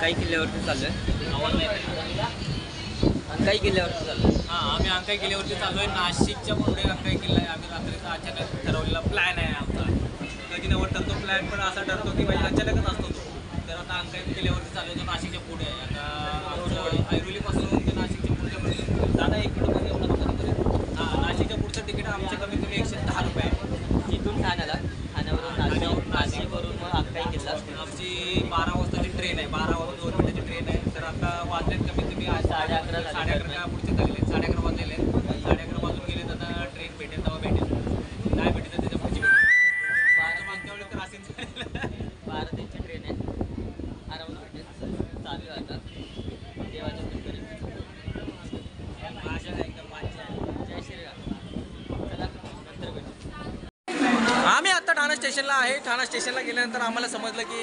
अंकाई किल्ल्यावरती चाललोय. अंकाई किल्ल्यावरती चाललोय. हां, आम्ही अंकाई किल्ल्यावरती चाललोय. नाशिकच्या पुढे अंकाई किल्ला आहे. आम्ही रात्रीचा अचानक ठरवलेला प्लॅन आहे आमचा. कधी नव्हता ठरतो प्लॅन, पण असा ठरतो की म्हणजे अचानकच असतो तो. तर आता अंकाई किल्ल्यावरती चाललो तो नाशिकच्या पुढे आहे. आता आमचं ऐरोलीपासून ते नाशिकच्या पुढच्यापर्यंत दादा 1 मिनिट एवढं कधीपर्यंत. हां, नाशिकच्या पुढचं तिकीट आमचे कमीत कमी 110 रुपये आहे. इथून ठाण्यावरून नाशिकवरून मग अंकाई किल्ला. आमची 12 वाजताची ट्रेन आहे. 12 वाजून 2 मिनिटाची ट्रेन आहे. तर आता वाजलेत कमीत कमी 11:30 11:30 पुढचे झालेले 11:30 वाजलेले. 11:30 वाजून गेले तर आता ट्रेन भेटेल तेव्हा भेटेल. नाही भेटेल तर त्याच्या पुढची भेटेल. मागच्या वेळेस तर असेच 12 त्यांची ट्रेन आहे. आरामात भेटेल. चालू आहे आता देवाच्या कृपेने. जय श्रीराम. चला नंतर भेटू. आम्ही आता ठाणा स्टेशनला आहे. ठाणा स्टेशनला गेल्यानंतर आम्हाला समजलं की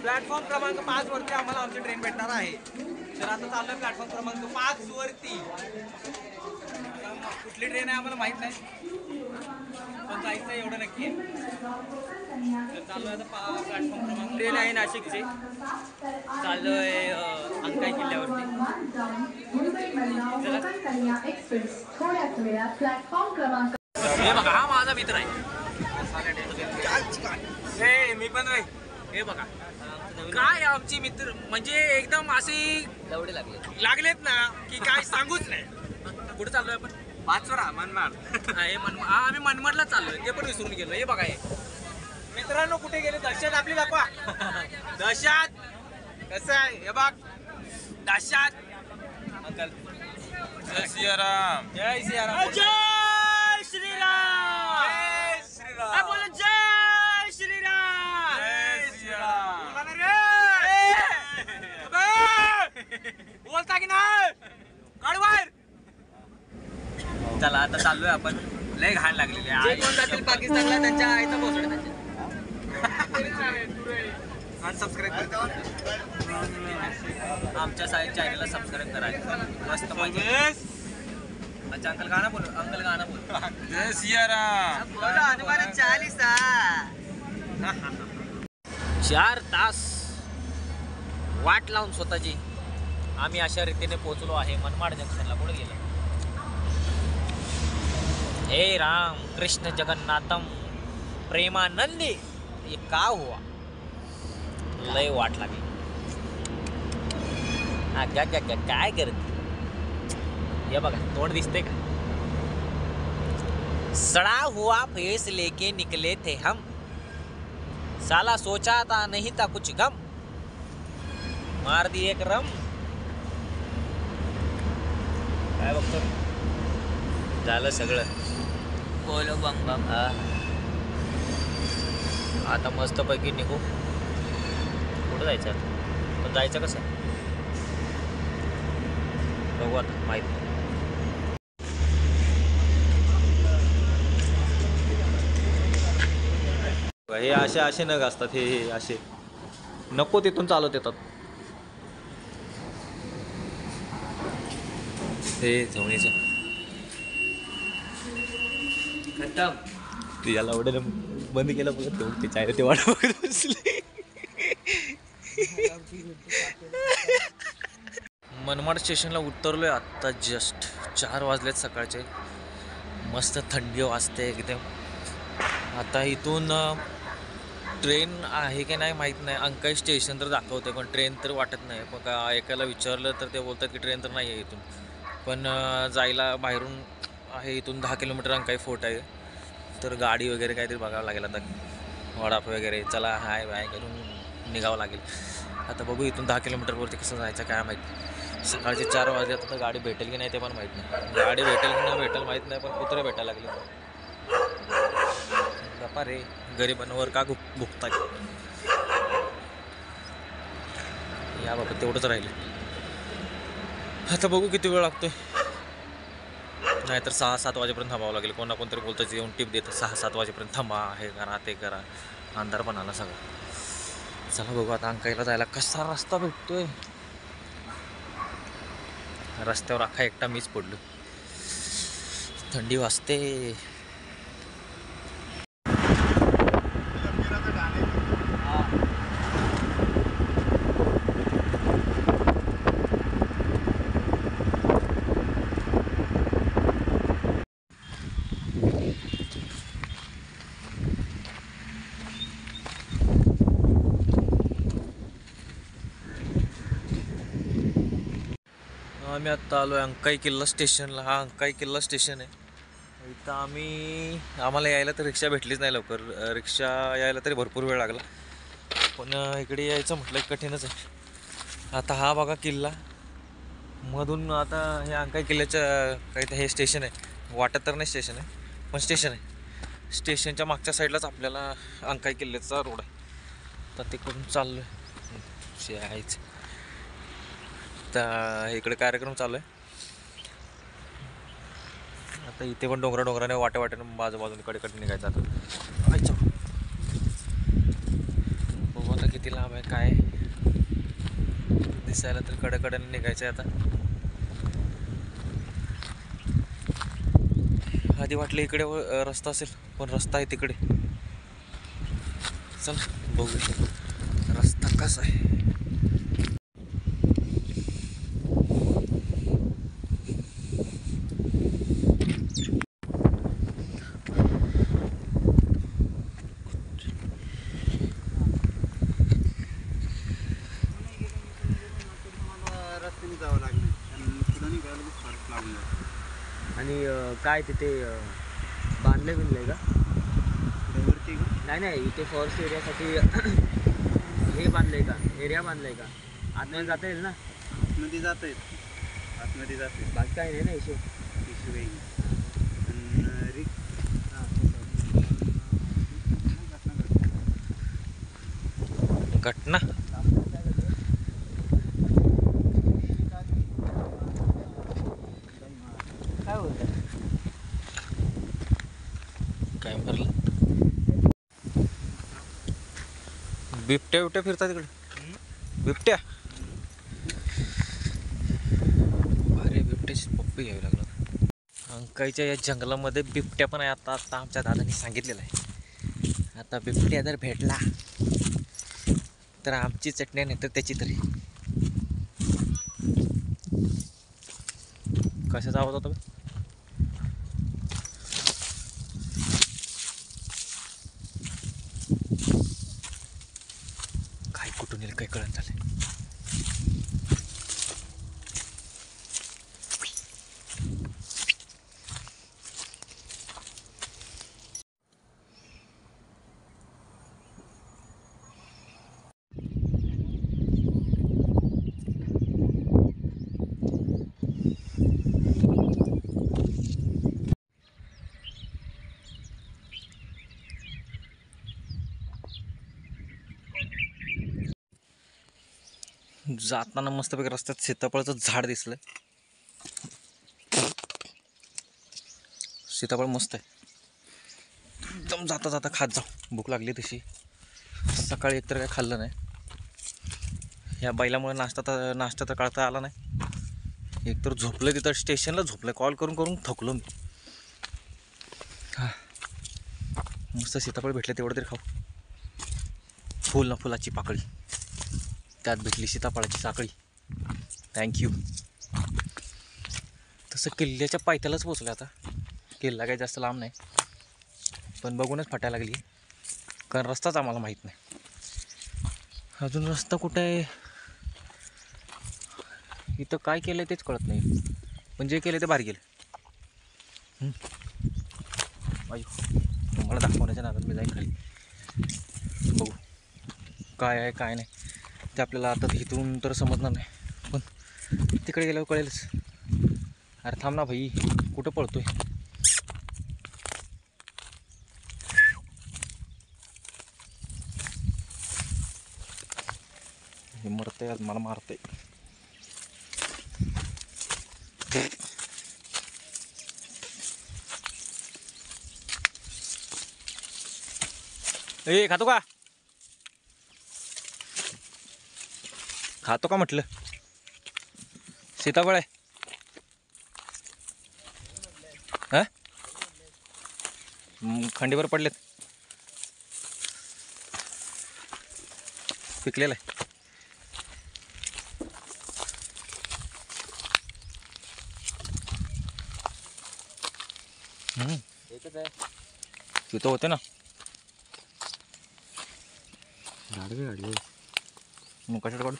प्लॅटफॉर्म क्रमांक 5 वरती आम्हाला आमची ट्रेन भेटणार आहे. तर आता चाललोय प्लॅटफॉर्म क्रमांक 5 वरती. कुठली ट्रेन आहे आम्हाला माहित नाही, पण जायचं आहे एवढं नक्की आहे. तर चाललोय आता प्लॅटफॉर्म क्रमांक. ट्रेन आहे नाशिकची. चाललोय अंकाई किल्ल्यावरती. हे बघा, हा माझा मित्र आहे. मी पण रे. हे बघा काय आमची मित्र म्हणजे एकदम असे दवडे लागलेत ना की काय सांगूच नाही. कुठे चाललोय आपण? पाचोरा मनमाड. आम्ही मनमाडला चाललोय, ते पण विसरून गेलो. हे बघा हे मित्रांनो कुठे गेले. दहशत आपली दाखवा. दहशत कसं आहे हे बघ. दहशत अंकल. जय सियाराम. जय सियाराम. जय श्रीराम. जय श्रीराम. बोला जय श्रीराम. जय सियाराम. बोलता की नाही काढ बाहेर. चला आता चाललोय आपण. लय घाण लागलेली आहे. जे कोण जातील पाकिस्तानला त्यांच्या आईचा पोचडे त्याच्या. अनसबस्क्राईब करतो. आमच्या चॅनलला सबस्क्राईब करायचं. मस्त म्हणजे अच्छा अंकल गाणं बोल. अंकल गाणं बोल. जय सियाराम. 4 तास वाट लावून स्वतःची आम्ही अशा रीतीने पोहोचलो आहे मनमाड जंक्शनला. पुढे गेलो. हे राम कृष्ण जगन्नाथम प्रेमानंदी. ये का हुआ. लय वाट लागली. काय करते. हे बघा तोंड दिसते का. सड़ा हुआ फेस लेके निकले थे हम. साला सोचा था नहीं था कुछ गम. मार दी एक रम. काय बघतो झालं सगळं. बोलो बम बम. आता मस्तपैकी निघू. कुठं जायचं पण जायचं कसं बघू आता माहित नाही. हे असे नग असतात. हे असे नको तिथून चालत येतात. हे झवणीचं खतम. तू याला एवढं बंद केलं बघत ते चायला ते वाट बघत बसले. मनमाड स्टेशनला उतरलोय आत्ता. जस्ट 4 वाजलेत सकाळचे. मस्त थंडी वाजते एकदम. आता इथून ट्रेन आहे की नाही माहीत नाही. अंकाई स्टेशन तर दाखवते पण ट्रेन तर वाटत नाही. मग एकाला विचारलं तर ते बोलतात की ट्रेन तर नाही आहे इथून. पण जायला बाहेरून आहे इथून 10 किलोमीटर अंकाई फोर्ट आहे. तर गाडी वगैरे काहीतरी बघावं लागेल आता. वडाप वगैरे चला हाय बाय करून निघावं लागेल. आता बघू इथून 10 किलोमीटरवरती कसं जायचं काय माहीत. सकाळचे 4 वाजले. आता गाडी भेटेल की नाही ते पण माहीत नाही. गाडी भेटेल की नाही भेटेल माहीत नाही. पण कुत्रे भेटायला लागले. गप्पा रे गरिबांवर का भुकतात. या बाबा तेवढंच राहिलं. आता बघू किती वेळ लागतोय. नाहीतर 6-7 वाजेपर्यंत थांबावं लागेल. कोणतरी बोलतं येऊन टिप देतं 6-7 वाजेपर्यंत थांबा. हे करा ते करा. अंधार पण आला सगळं. चला बघू आता अंकाईला जायला कसा रस्ता भेटतोय. रस्त्यावर अख्खा एकटा मीच पडलो. थंडी वाजते. आम्ही आत्ता आलो आहे अंकाई किल्ला स्टेशनला. हा अंकाई किल्ला स्टेशन आहे. इथं आम्हाला यायला तर रिक्षा भेटलीच नाही लवकर. रिक्षा यायला तरी भरपूर वेळ लागला, पण इकडे यायचं म्हटलं कठीणच आहे. आता हा बघा किल्ला मधून. आता हे अंकाई किल्ल्याच्या काही हे स्टेशन आहे, वाटत तर नाही स्टेशन आहे पण स्टेशन आहे. स्टेशनच्या मागच्या साईडलाच आपल्याला अंकाई किल्ल्याचा रोड आहे. तर तिकडून चाललो आहे यायचं. तर इकडे कार्यक्रम चालू आहे. आता इथे पण डोंगराने वाट्याने बाजूने कडेकडे निघायचं. आता अच्छा बघू आता किती लांब आहे काय. दिसायला तर कडेकडेने निघायचं आहे. आता आधी वाटलं इकडे रस्ता असेल, पण रस्ता आहे तिकडे. चल बघू रस्ता कसा आहे. रस्त्याने जावं लागलं आणि पुढे निघायला खूप फरक लागून जातो. आणि काय तिथे बिनलंय का वरती नाही इथे फॉरेस्ट एरियासाठी हे बांधलंय का, एरिया बांधलाय का? आतमध्ये जाता येईल ना? आतमध्ये जाता येत, आतमध्ये जाता येत. बाकी काही नाही ना इशू. इशू काही नाही. आणि घटना काय बोलतं? काय भरलं. बिबट्या फिरतात तिकडे. बिबट्या अरे बिबट्याची पप्पी घ्यावी लागलं. अंकाईच्या या जंगलामध्ये बिबट्या पण आहे. आता आमच्या दादांनी सांगितलेलं आहे. आता बिबट्या जर भेटला तर आमची चटणी नाही तर त्याची तरी. कशाचा आवाज होता? काय कुठून येईल काय कळत झालं. जाताना मस्तपैकी रस्त्यात सीताफळाचं झाड दिसलं. सीताफळ मस्त आहे एकदम. जाता जाता खात जाऊ. भूक लागली तशी. सकाळी एकतर काय खाल्लं नाही. ह्या बैलामुळे नाश्ता तर काढता आला नाही. एकतर झोपलं तिथं स्टेशनला झोपलं. कॉल करून थकलो मी. हा मस्त सीताफळ भेटले तेवढं तरी खाऊ. फुलाची पाकळी त्यात भेटली सीताफळाची साखळी. थँक्यू. तसं किल्ल्याच्या पायथ्यालाच पोचलं. आता किल्ला काही जास्त लांब नाही, पण बघूनच फाटायला लागली, कारण रस्ताच आम्हाला माहीत नाही. अजून रस्ता कुठे आहे, इथं काय केलं आहे तेच कळत नाही. पण जे केलं ते बाहेर गेलं. तुम्हाला दाखवण्याच्या नादात मी जाईन खाली. बघू काय आहे काय नाही ते आपल्याला आता इथून तर समजणार नाही, पण तिकडे गेल्यावर कळेलच. अरे थांब ना भाई, कुठं पळतोय? हे मरतंय आज, मला मारतंय. ए खातो का? खातो का म्हटलं? सीताफळ आहे. हा खंडीवर पडलेत. पिकलेलं आहे. एकच आहे. तिथं होते ना. झाड काढले मग कशाला काढू?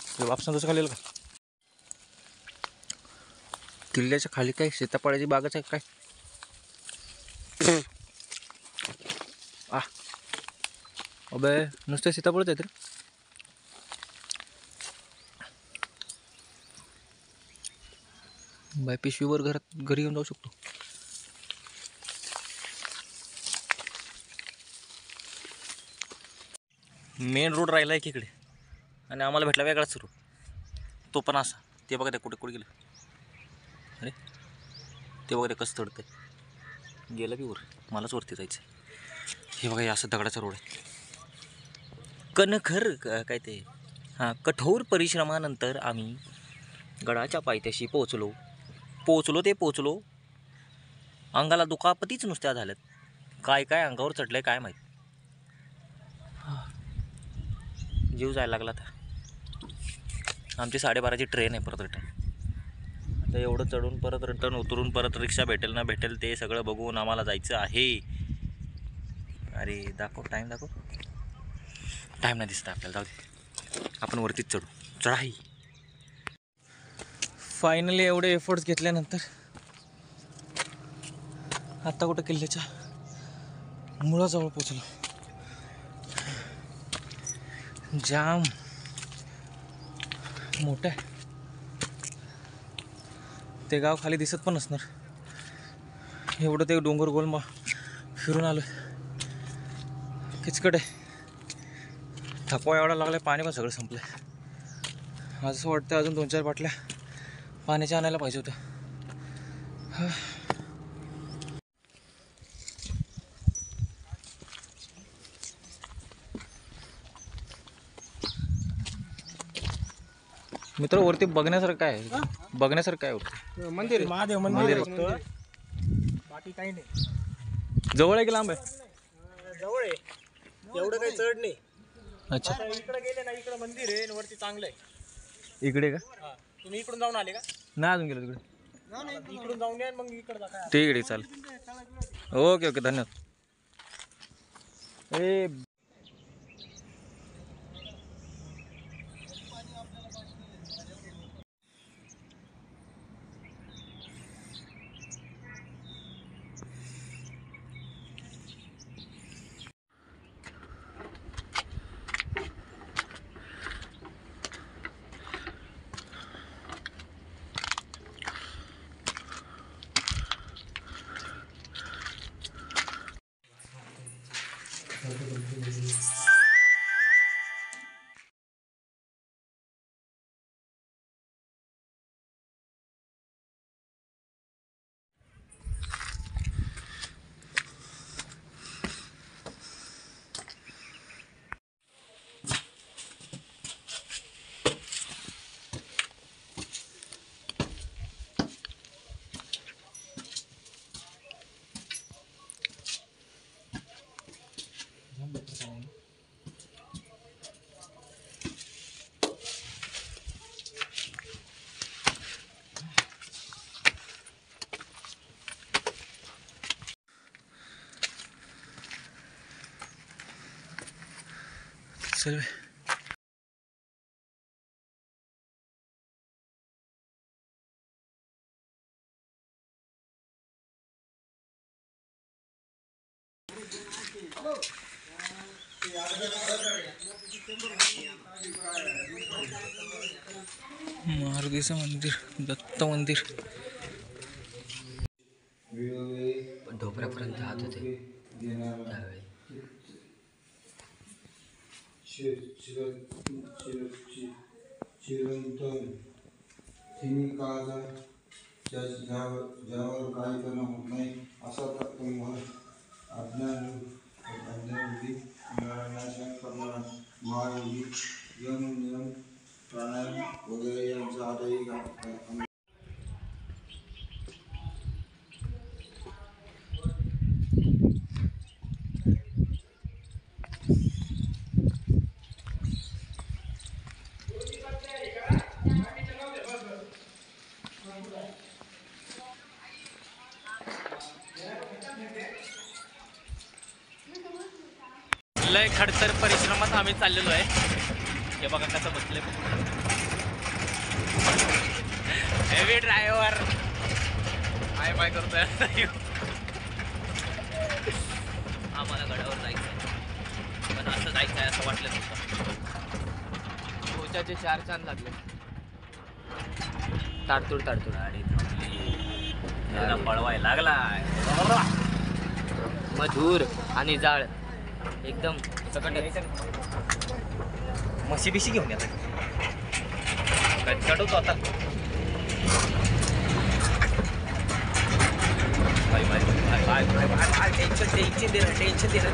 तुझ्या बापसान तसं खाल्लेलं का? किल्ल्याच्या खाली काय सीताफळाची बागच आहे काय? अबे नुसते सीताफळच आहेत रे. बाय पिशवीवर घरी घेऊन जाऊ शकतो. मेन रोड राहिला आहे इकडे आणि आम्हाला भेटला वेगळाच रोड. तो पण असा. ते बघा ते कुठे गेलं. अरे ते बघा ते कसं चढतंय. गेलं की वर. मलाच वरती जायचं. हे बघा हे असं दगडाचा रोड आहे. कणखर काय ते कठोर परिश्रमानंतर आम्ही गडाच्या पायथ्याशी पोचलो. अंगाला दुखापतीच नुसत्या झाल्यात. काय अंगावर चढलंय काय माहीत. जीव जायला लागला आता. आमची 12:30ची ट्रेन आहे परत रिटर्न. आता एवढं चढून परत रिटर्न उतरून परत रिक्षा भेटेल ना भेटेल ते सगळं बघून आम्हाला जायचं आहे. अरे दाखव टाईम नाही दिसतं आपल्याला. जाऊ दे आपण वरतीच चढू. चढाई. फायनली एवढे एफर्ट्स घेतल्यानंतर आता कुठं किल्ल्याच्या मुळाजवळ पोचलो. जाम मोठं आहे ते गाव. खाली दिसत पण नसणार एवढं ते डोंगर गोल फिरून आलो. किचकट आहे. थकवा एवढा लागलाय. पाणी पण सगळं संपलंय. असं वाटतं अजून 2-4 बाटल्या पाण्याच्या आणायला पाहिजे होत्या. मित्र वरती बघण्यासारखं काय आहे? बघण्यासारखं काय वरती? मंदिर आहे. महादेव मंदिर आहे. बाकी काही नाही. जवळ आहे की लांब आहे? जवळ आहे. एवढं काही चढ नाही. अच्छा इकडे गेले ना इकडे मंदिर आहे आणि वरती चांगलं आहे. इकडे का? तुम्ही इकडून जाऊन आले का? नाही अजून गेलो तिकडे. इकडून जाऊन या मग इकडे जा. काय ते इकडे चालेल. ओके धन्यवाद. ए चल मारुतीचं मंदिर, दत्त मंदिर. ढोबऱ्यापर्यंत हात होते त्यावेळी. चिरंतन तिन्ही काळाला ज्यावर काही परिणाम होत नाही असा तत्वमोह अज्ञानरूपी नाशन करणारा महायोगी यम नियम प्राणायाम वगैरे यांचा आधारही लय खडतर परिश्रमात आम्ही चाललेलो आहे. हे बघा कसं बसले हेवी ड्रायव्हर. बाय बाय करतोय आम्हाला गडावर जायचं आहे, पण असं जायचं आहे असं वाटलं नव्हतं. पोचाचे 4 चांद लागले. ताडतूड गाडी याला पळवाय लागलाय. मधुर आणि जाळ एकदम सकट म्हशी बिशी घेऊन येतात काय चढवतो आता. टेन्शन दे ना